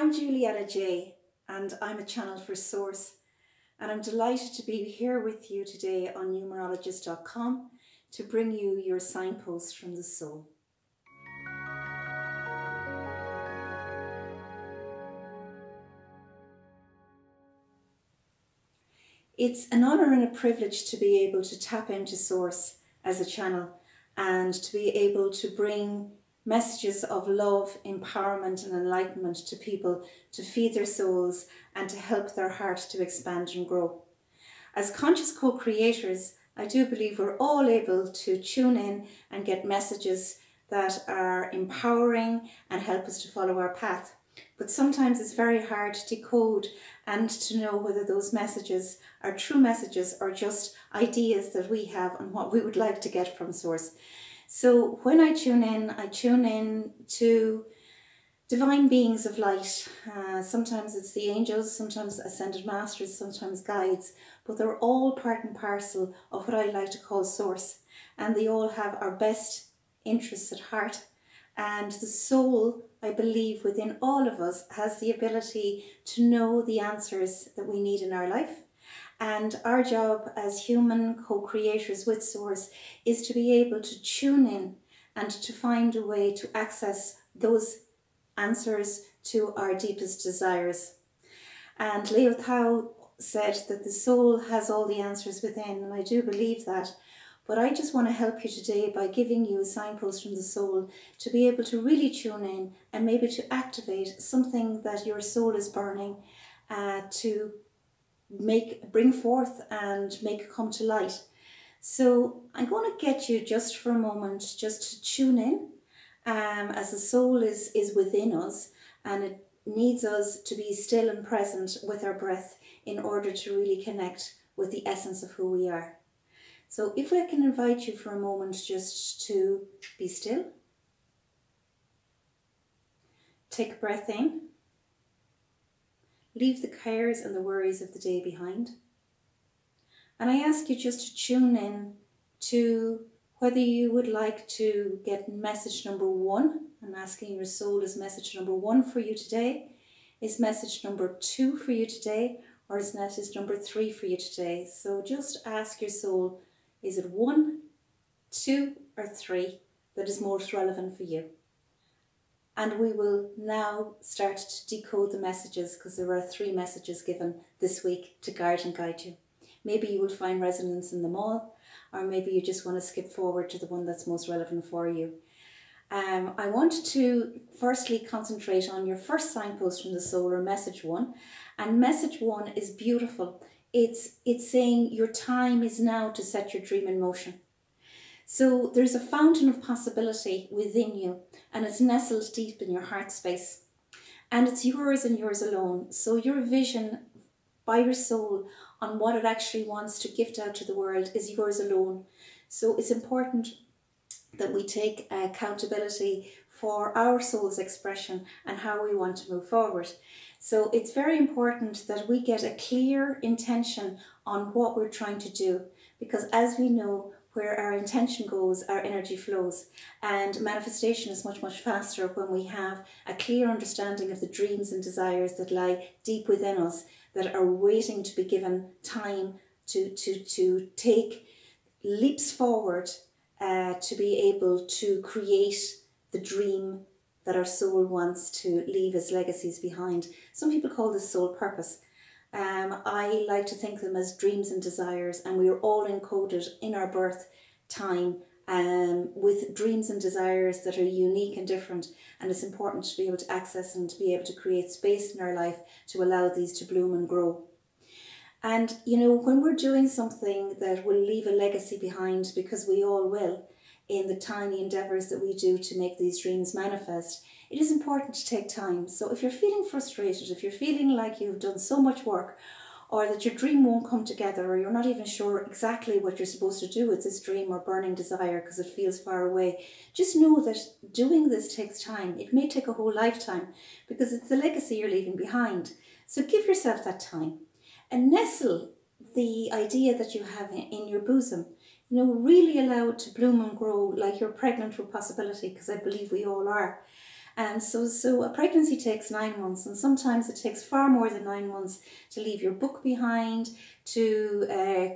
I'm Julianna Jay and I'm a channel for Source, and I'm delighted to be here with you today on numerologist.com to bring you your signposts from the soul. It's an honour and a privilege to be able to tap into Source as a channel and to be able to bring messages of love, empowerment and enlightenment to people to feed their souls and to help their heart to expand and grow. As conscious co-creators, I do believe we're all able to tune in and get messages that are empowering and help us to follow our path. But sometimes it's very hard to decode and to know whether those messages are true messages or just ideas that we have and what we would like to get from Source. So when I tune in to divine beings of light. Sometimes it's the angels, sometimes ascended masters, sometimes guides, but they're all part and parcel of what I like to call Source. And they all have our best interests at heart. And the soul, I believe, within all of us has the ability to know the answers that we need in our life. And our job as human co-creators with Source is to be able to tune in and to find a way to access those answers to our deepest desires. And Leo Thao said that the soul has all the answers within, and I do believe that. But I just want to help you today by giving you a signpost from the soul to be able to really tune in and maybe to activate something that your soul is burning to bring forth and make come to light. So I'm going to get you just for a moment just to tune in, as the soul is within us and it needs us to be still and present with our breath in order to really connect with the essence of who we are. So if I can invite you for a moment just to be still. Take a breath in. Leave the cares and the worries of the day behind. And I ask you just to tune in to whether you would like to get message number 1. I'm asking your soul, is message number 1 for you today? Is message number 2 for you today? Or is message number 3 for you today? So just ask your soul, is it 1, 2 or 3 that is most relevant for you? And we will now start to decode the messages, because there are 3 messages given this week to guide and guide you. Maybe you will find resonance in them all, or maybe you just want to skip forward to the one that's most relevant for you. I want to firstly concentrate on your first signpost from the soul, or message 1. And message 1 is beautiful. It's saying your time is now to set your dream in motion. So there's a fountain of possibility within you, and it's nestled deep in your heart space. And it's yours and yours alone. So your vision by your soul on what it actually wants to gift out to the world is yours alone. So it's important that we take accountability for our soul's expression and how we want to move forward. So it's very important that we get a clear intention on what we're trying to do, because as we know, where our intention goes, our energy flows, and manifestation is much, much faster when we have a clear understanding of the dreams and desires that lie deep within us, that are waiting to be given time to take leaps forward to be able to create the dream that our soul wants to leave as legacies behind. Some people call this soul purpose. I like to think of them as dreams and desires, and we are all encoded in our birth time with dreams and desires that are unique and different, and it's important to be able to access and to be able to create space in our life to allow these to bloom and grow. And you know, when we're doing something that will leave a legacy behind, because we all will, in the tiny endeavours that we do to make these dreams manifest, it is important to take time. So if you're feeling frustrated, if you're feeling like you've done so much work, or that your dream won't come together, or you're not even sure exactly what you're supposed to do with this dream or burning desire because it feels far away, just know that doing this takes time. It may take a whole lifetime, because it's the legacy you're leaving behind. So give yourself that time and nestle the idea that you have in your bosom. You know, really allow it to bloom and grow like you're pregnant with possibility, because I believe we all are. And so a pregnancy takes 9 months, and sometimes it takes far more than 9 months to leave your book behind, to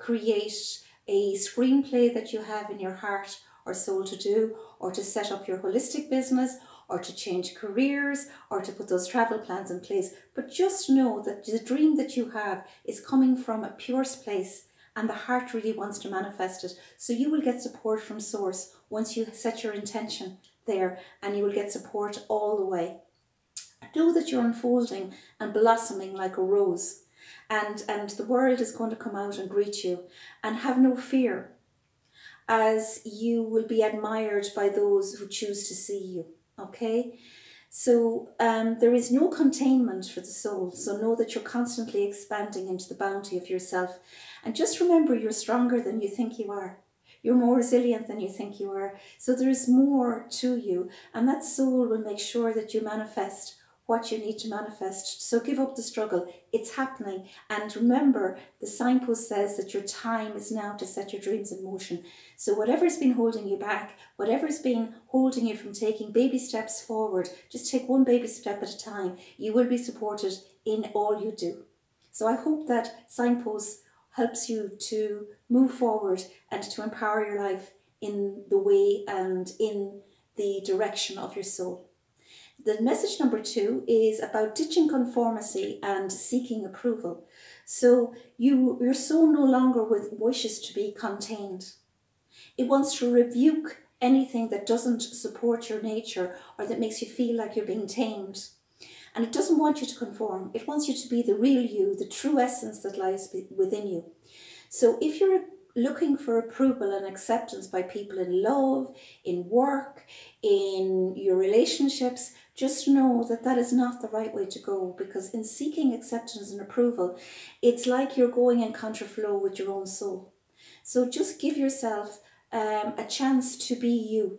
create a screenplay that you have in your heart or soul to do, or to set up your holistic business, or to change careers, or to put those travel plans in place. But just know that the dream that you have is coming from a pure place, and the heart really wants to manifest it. So you will get support from Source once you set your intention there, and you will get support all the way. Know that you're unfolding and blossoming like a rose, and the world is going to come out and greet you. And have no fear, as you will be admired by those who choose to see you. Okay, so there is no containment for the soul. So know that you're constantly expanding into the bounty of yourself. And just remember, you're stronger than you think you are. You're more resilient than you think you are. So there is more to you. And that soul will make sure that you manifest what you need to manifest. So give up the struggle. It's happening. And remember, the signpost says that your time is now to set your dreams in motion. So whatever's been holding you back, whatever's been holding you from taking baby steps forward, just take one baby step at a time. You will be supported in all you do. So I hope that signpost helps you to move forward and to empower your life in the way and in the direction of your soul. The message number 2 is about ditching conformity and seeking approval. So your soul no longer wishes to be contained. It wants to rebuke anything that doesn't support your nature or that makes you feel like you're being tamed. And it doesn't want you to conform. It wants you to be the real you, the true essence that lies within you. So if you're looking for approval and acceptance by people in love, in work, in your relationships, just know that that is not the right way to go, because in seeking acceptance and approval, it's like you're going in contraflow with your own soul. So just give yourself a chance to be you.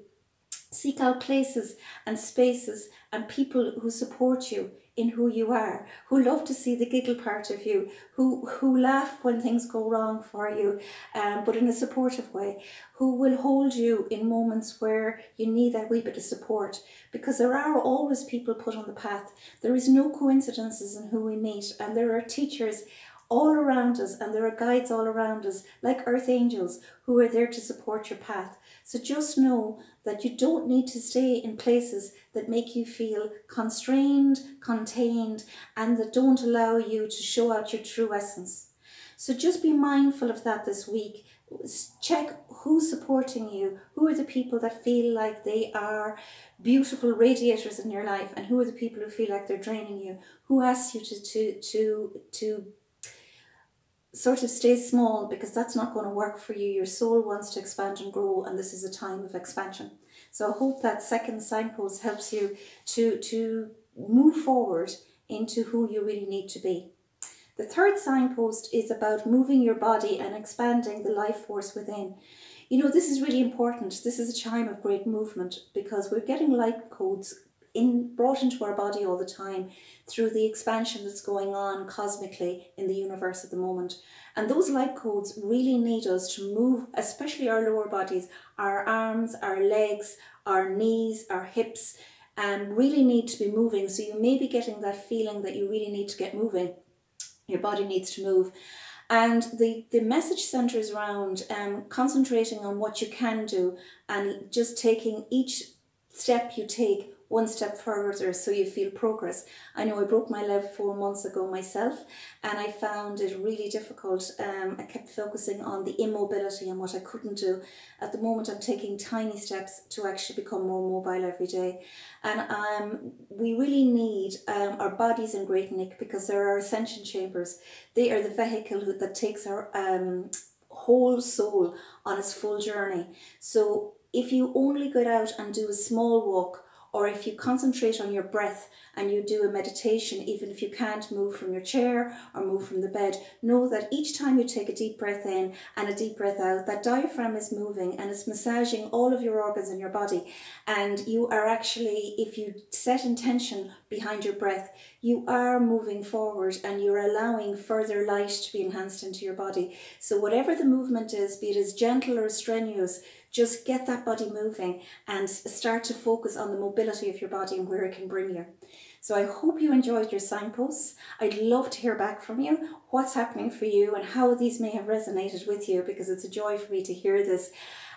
Seek out places and spaces and people who support you in who you are, who love to see the giggle part of you, who laugh when things go wrong for you, but in a supportive way, who will hold you in moments where you need that wee bit of support, because there are always people put on the path. There is no coincidences in who we meet, and there are teachers all around us, and there are guides all around us, like earth angels, who are there to support your path. So just know that you don't need to stay in places that make you feel constrained, contained, and that don't allow you to show out your true essence. So just be mindful of that this week. Check who's supporting you, who are the people that feel like they are beautiful radiators in your life, and who are the people who feel like they're draining you, who asks you to sort of stay small, because that's not going to work for you. Your soul wants to expand and grow, and this is a time of expansion. So I hope that second signpost helps you to move forward into who you really need to be. The third signpost is about moving your body and expanding the life force within. You know, this is really important. This is a time of great movement, because we're getting light codes brought into our body all the time through the expansion that's going on cosmically in the universe at the moment. And those light codes really need us to move, especially our lower bodies, our arms, our legs, our knees, our hips, really need to be moving. So you may be getting that feeling that you really need to get moving. Your body needs to move. And the message centers around concentrating on what you can do, and just taking each step you take one step further so you feel progress. I know I broke my leg 4 months ago myself, and I found it really difficult. I kept focusing on the immobility and what I couldn't do. At the moment, I'm taking tiny steps to actually become more mobile every day. And we really need our bodies in great nick, because there are ascension chambers. They are the vehicle that takes our whole soul on its full journey. So if you only get out and do a small walk, or if you concentrate on your breath and you do a meditation, even if you can't move from your chair or move from the bed, know that each time you take a deep breath in and a deep breath out, that diaphragm is moving and it's massaging all of your organs in your body. And you are actually, if you set intention behind your breath, you are moving forward and you're allowing further light to be enhanced into your body. So whatever the movement is, be it as gentle or strenuous, just get that body moving and start to focus on the mobility of your body and where it can bring you. So I hope you enjoyed your signposts. I'd love to hear back from you, what's happening for you and how these may have resonated with you, because it's a joy for me to hear this.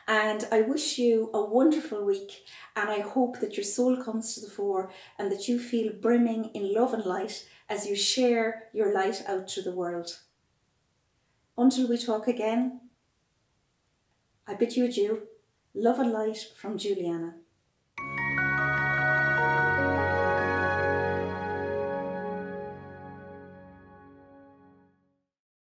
And I wish you a wonderful week, and I hope that your soul comes to the fore and that you feel brimming in love and light as you share your light out to the world. Until we talk again, I bid you adieu. Love and light from Julianna.